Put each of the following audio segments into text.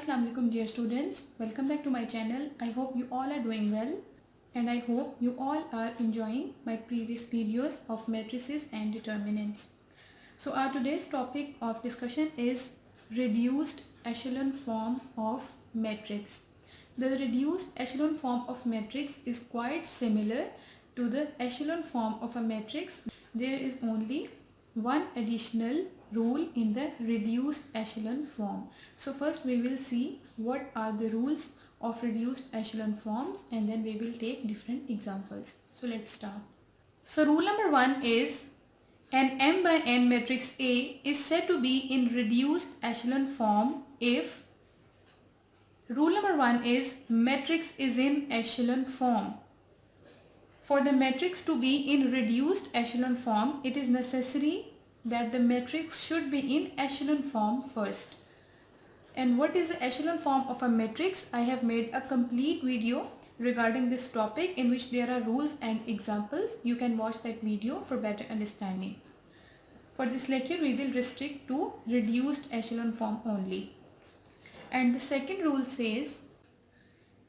Assalamu alaikum dear students, welcome back to my channel. I hope you all are doing well and I hope you all are enjoying my previous videos of matrices and determinants. So our today's topic of discussion is reduced echelon form of matrix. The reduced echelon form of matrix is quite similar to the echelon form of a matrix. There is only one additional rule in the reduced echelon form. So first we will see what are the rules of reduced echelon forms and then we will take different examples. So let's start. So rule number 1 is an m by n matrix A is said to be in reduced echelon form if rule number 1 is matrix is in echelon form. For the matrix to be in reduced echelon form, it is necessary that the matrix should be in echelon form first. And what is the echelon form of a matrix? I have made a complete video regarding this topic in which there are rules and examples. You can watch that video for better understanding. For this lecture, we will restrict to reduced echelon form only. And the second rule says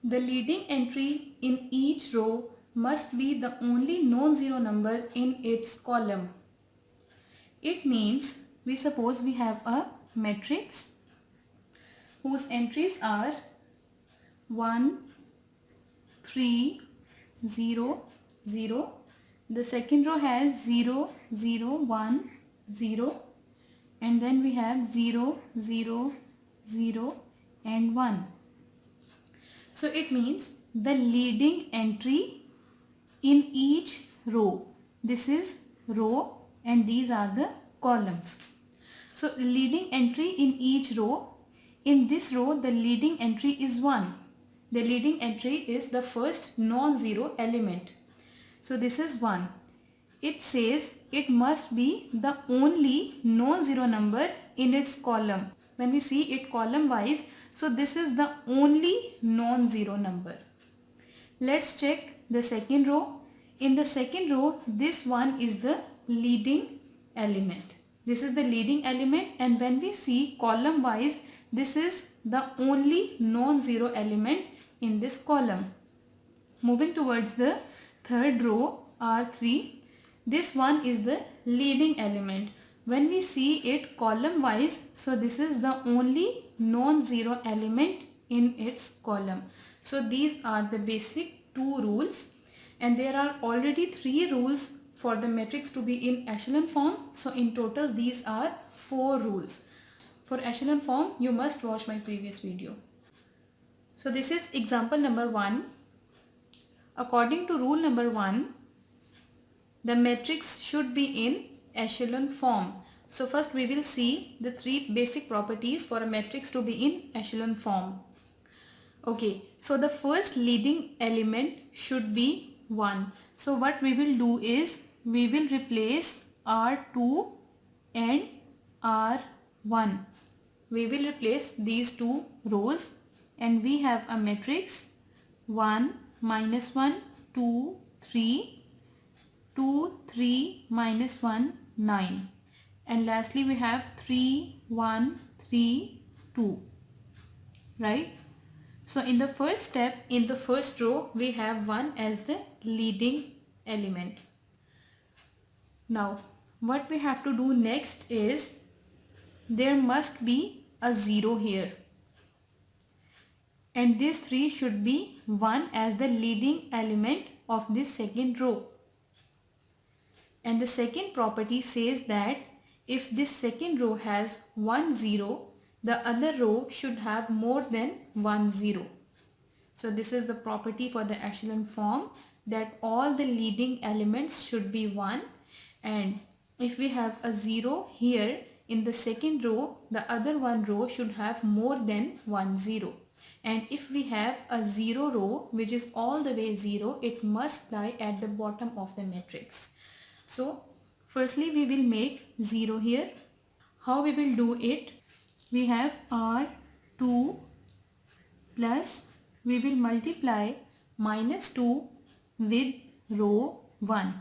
the leading entry in each row must be the only non-zero number in its column. It means we suppose we have a matrix whose entries are 1, 3, 0, 0. The second row has 0, 0, 1, 0 and then we have 0, 0, 0 and 1. So it means the leading entry in each row. This is row and these are the columns. So leading entry in each row. In this row the leading entry is 1. The leading entry is the first non-zero element. So this is 1. It says it must be the only non-zero number in its column. When we see it column wise, so this is the only non-zero number. Let's check the second row. In the second row, this one is the leading element. This is the leading element and when we see column wise, this is the only non-zero element in this column. Moving towards the third row, R3, this one is the leading element. When we see it column wise, so this is the only non-zero element in its column. So these are the basic two rules and there are already 3 rules for the matrix to be in echelon form. So in total these are 4 rules. For echelon form you must watch my previous video. So this is example number 1. According to rule number 1, the matrix should be in echelon form. So first we will see the 3 basic properties for a matrix to be in echelon form. Okay, so the first leading element should be 1. So what we will do is we will replace R2 and R1. We will replace these 2 rows and we have a matrix 1, minus 1, 2, 3, 2, 3, minus 1, 9. And lastly we have 3, 1, 3, 2. Right? So in the first step, in the first row, we have 1 as the leading element. Now, what we have to do next is there must be a 0 here. And this 3 should be 1 as the leading element of this second row. And the second property says that if this second row has 1 0, the other row should have more than 1 0. So this is the property for the echelon form, that all the leading elements should be 1 and if we have a 0 here in the second row, the other one row should have more than 1 0. And if we have a 0 row which is all the way 0, it must lie at the bottom of the matrix. So firstly we will make 0 here. How we will do it? We have R2 plus we will multiply minus 2 with row 1.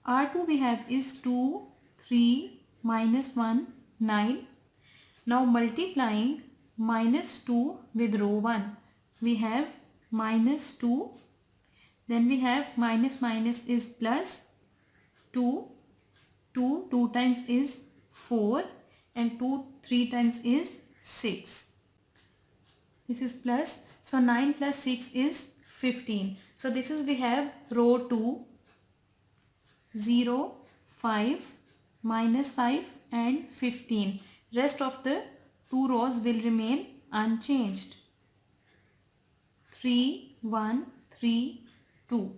R2 we have is 2, 3, minus 1, 9. Now multiplying minus 2 with row 1. We have minus 2. Then we have minus minus is plus 2. 2 times is 4 and 2 3 times is 6. This is plus. So 9 plus 6 is 15. So this is we have row 2, 0, 5, minus 5 and 15. Rest of the 2 rows will remain unchanged. 3, 1, 3, 2.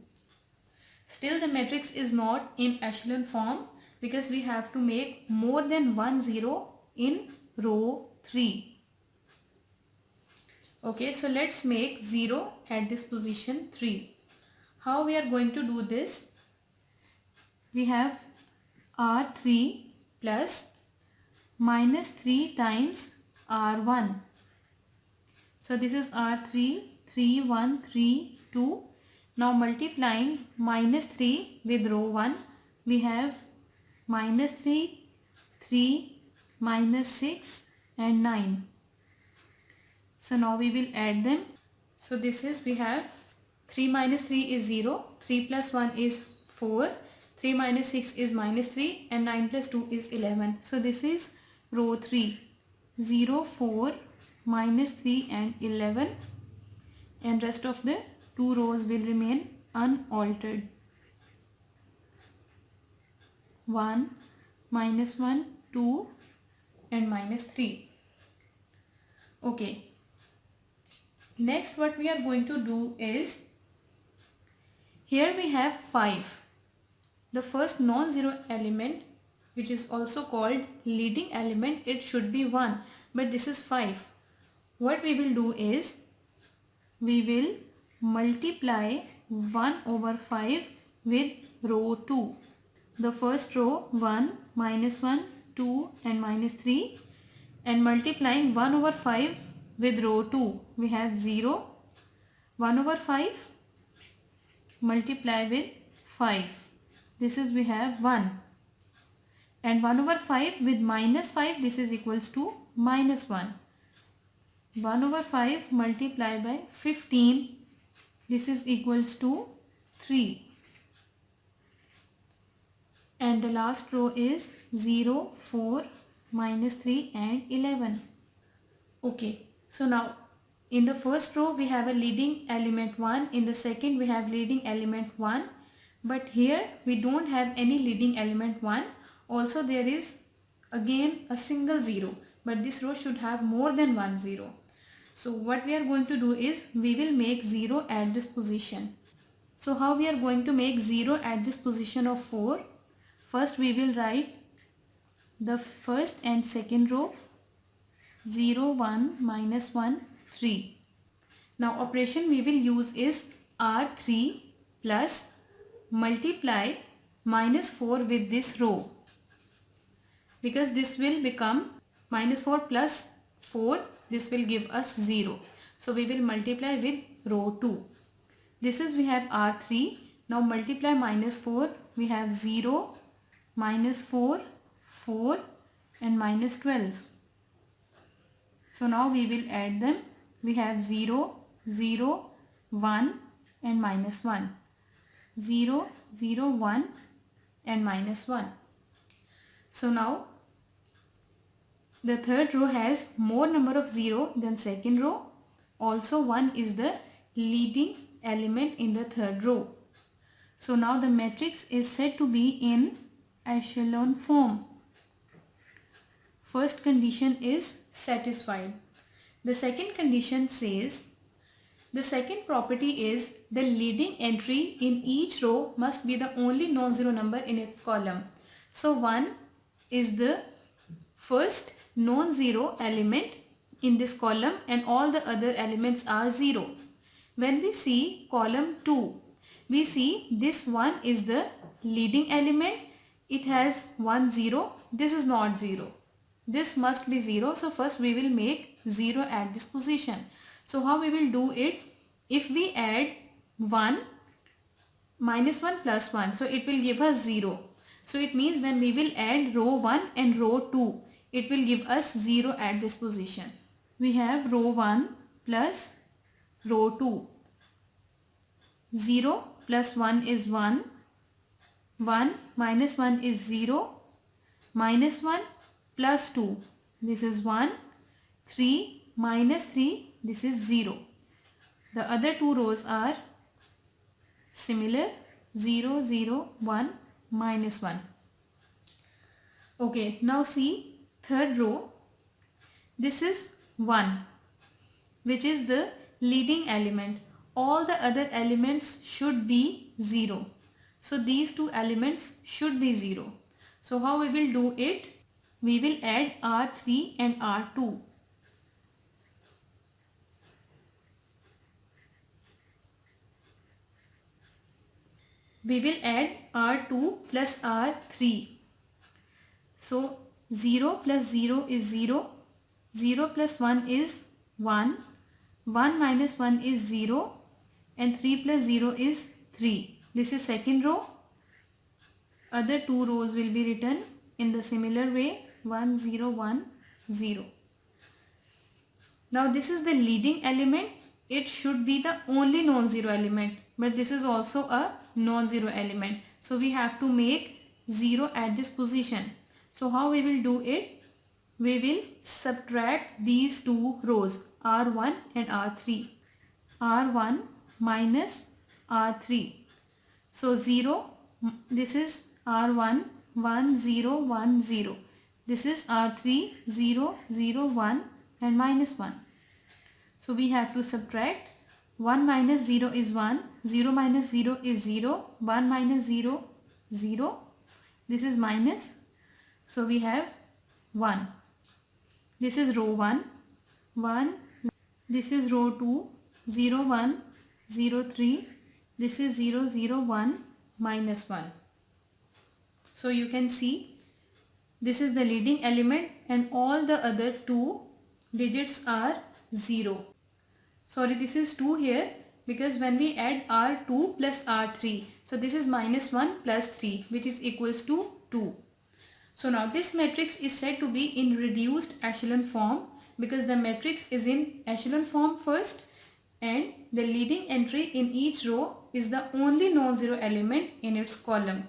Still the matrix is not in echelon form because we have to make more than one 0 in row 3. Okay, so let's make 0 at this position 3. How we are going to do this? We have R3 plus minus 3 times R1. So this is R3, 3, 1, 3, 2. Now multiplying minus 3 with row 1, we have minus 3, 3, minus 6 and 9. So now we will add them. So this is we have 3 minus 3 is 0, 3 plus 1 is 4, 3 minus 6 is minus 3 and 9 plus 2 is 11. So this is row 3, 0, 4, minus 3 and 11, and rest of the 2 rows will remain unaltered. 1, minus 1, 2 and minus 3. Okay. Next what we are going to do is, here we have 5. The first non-zero element, which is also called leading element, it should be 1, but this is 5. What we will do is, we will multiply 1 over 5 with row 2. The first row 1, minus 1, 2 and minus 3, and multiplying 1 over 5 with row 2, we have 0, 1 over 5 multiply with 5. This is we have 1, and 1 over 5 with minus 5, this is equals to minus 1. 1 over 5 multiply by 15, this is equals to 3. And the last row is 0, 4, minus 3 and 11. Okay, so now in the first row we have a leading element 1, in the second we have leading element 1, but here we don't have any leading element 1. Also there is again a single 0, but this row should have more than one 0. So what we are going to do is, we will make 0 at this position. So how we are going to make 0 at this position of 4? First we will write the first and second row, 0, 1, minus 1, 3. Now operation we will use is R3 plus multiply minus 4 with this row, because this will become minus 4 plus 4, this will give us 0. So we will multiply with row 2. This is we have R3. Now multiply minus 4, we have 0, minus 4, 4 and minus 12. So now we will add them. We have 0, 0, 1 and minus 1. 0, 0, 1 and minus 1. So now the third row has more number of 0 than second row. Also 1 is the leading element in the third row. So now the matrix is said to be in echelon form. First condition is satisfied. The second condition says, the second property is the leading entry in each row must be the only non-zero number in its column. So 1 is the first non-zero element in this column and all the other elements are 0. When we see column 2, we see this 1 is the leading element. It has 1 0. This is not 0. This must be 0. So first we will make 0 at this position. So how we will do it? If we add 1, minus 1 plus 1, so it will give us 0. So it means when we will add row 1 and row 2, it will give us 0 at this position. we have row 1 plus row 2. 0 plus 1 is 1. 1 minus 1 is 0. Minus 1 plus 2. This is 1. 3 minus 3. This is 0. The other two rows are similar. 0, 0, 1, minus 1. Okay, now see third row. This is 1, which is the leading element. All the other elements should be 0. So these two elements should be 0. So how we will do it? We will add R3 and R2. We will add R2 plus R3. So 0 plus 0 is 0. 0 plus 1 is 1. 1 minus 1 is 0. And 3 plus 0 is 3. This is second row. Other two rows will be written in the similar way. 1, 0, 1, 0. Now this is the leading element. It should be the only non-zero element. But this is also a non-zero element. So we have to make 0 at this position. So how we will do it? We will subtract these two rows, R1 and R3. R1 minus R3. So 0, this is R1, 1, 0, 1, 0. This is R3, 0, 0, 1 and minus 1. So we have to subtract. 1 minus 0 is 1, 0 minus 0 is 0, 1 minus 0, 0. This is minus. So we have 1. This is row 1, 1. This is row 2, 0, 1, 0, 3. This is 0, 0, 1, minus 1. So you can see this is the leading element and all the other two digits are 0. Sorry, this is 2 here because when we add R2 plus R3, so this is minus 1 plus 3, which is equals to 2. So now this matrix is said to be in reduced echelon form because the matrix is in echelon form first and the leading entry in each row is the only non-zero element in its column.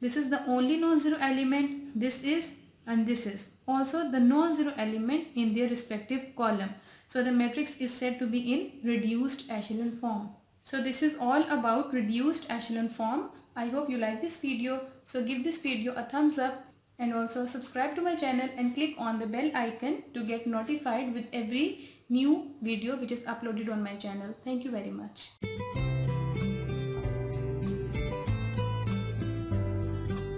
This is the only non-zero element, this is, and this is also the non-zero element in their respective column. So the matrix is said to be in reduced echelon form. So this is all about reduced echelon form. I hope you like this video. So give this video a thumbs up and also subscribe to my channel and click on the bell icon to get notified with every new video which is uploaded on my channel. Thank you very much.